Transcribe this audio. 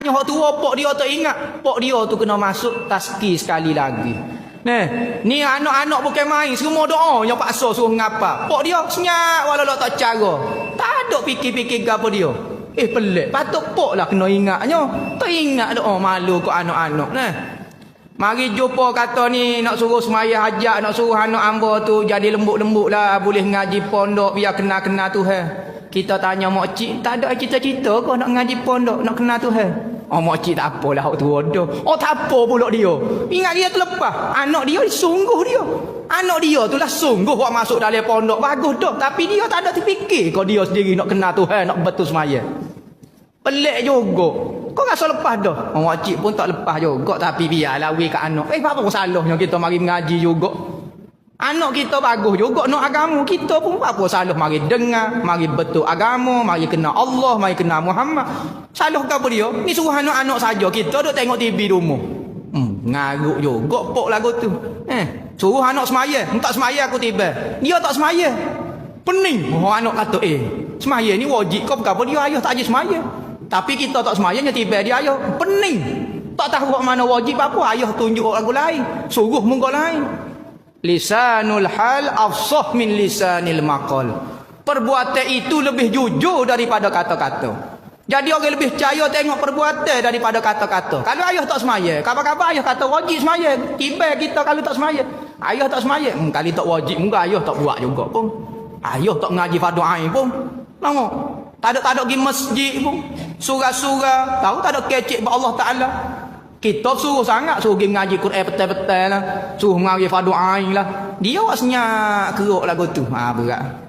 Yang tua pok dia tak ingat. Pok dia tu kena masuk tazkir sekali lagi. Ni anak-anak bukan main. Semua doa yang paksa suruh ngapa. Pok dia senyap walau tak cara. Tak ada fikir-fikir apa dia. Pelik. Patut pok lah kena ingatnya. Tak ingat doa malu ke anak-anak. Mari jumpa kata ni nak suruh semaya hajat, nak suruh anak hamba tu jadi lembut-lembut lah. Boleh ngaji pondok biar kenal-kenal Tuhan. Kita tanya makcik, tak ada cita-cita kau nak ngaji pondok, nak kenal Tuhan. Oh makcik tak apalah, hak tua dah. Oh tak apa pula dia. Ingat dia terlepas. Anak dia sungguh dia. Anak dia tu lah sungguh buat masuk dalam pondok. Bagus dah. Tapi dia tak ada terfikir kau dia sendiri nak kenal Tuhan, nak betul semaya. Pelik juga. Kau rasa lepas dah. Oh makcik pun tak lepas juga. Tapi biarlah weh kat anak. Apa salahnya kita mari mengaji juga. Anak kita bagus juga nak agama. Kita pun apa salah mari dengar, mari betul agama, mari kenal Allah, mari kenal Muhammad. Salah ke apa dia? Ni suruh anak-anak saja. Kita duk tengok TV di rumah. Ngaruk juga pok lagu tu. Suruh anak semaya. Tak semaya aku tiba. Dia tak semaya. Pening. Oh anak kata semaya ni wajib kau apa dia ayah tak ajak semaya. Tapi kita tak semayanya tiba dia ayah. Pening. Tak tahu kat mana wajib apa. Ayah tunjuk lagu lain. Suruh muka lain. Lisanul hal afsah min lisanil maqal. Perbuatan itu lebih jujur daripada kata-kata. Jadi orang lebih percaya tengok perbuatan daripada kata-kata. Kalau ayah tak semaya, kabar-kabar ayah kata wajib semaya. Tiba kita kalau tak semaya. Ayah tak semaya. Kali tak wajib, mungkin ayah tak buat juga pun. Ayah tak ngaji fardu ain pun. Tengok. Tak ada pergi masjid pun. Surah-surah. Tahu tak ada kecek buat Allah Ta'ala. Kita suruh sangat. Suruh pergi ngaji Quran betul-betul lah. Suruh ngaji fardu ain lah. Dia awak senyap keruk lagu tu. Berat.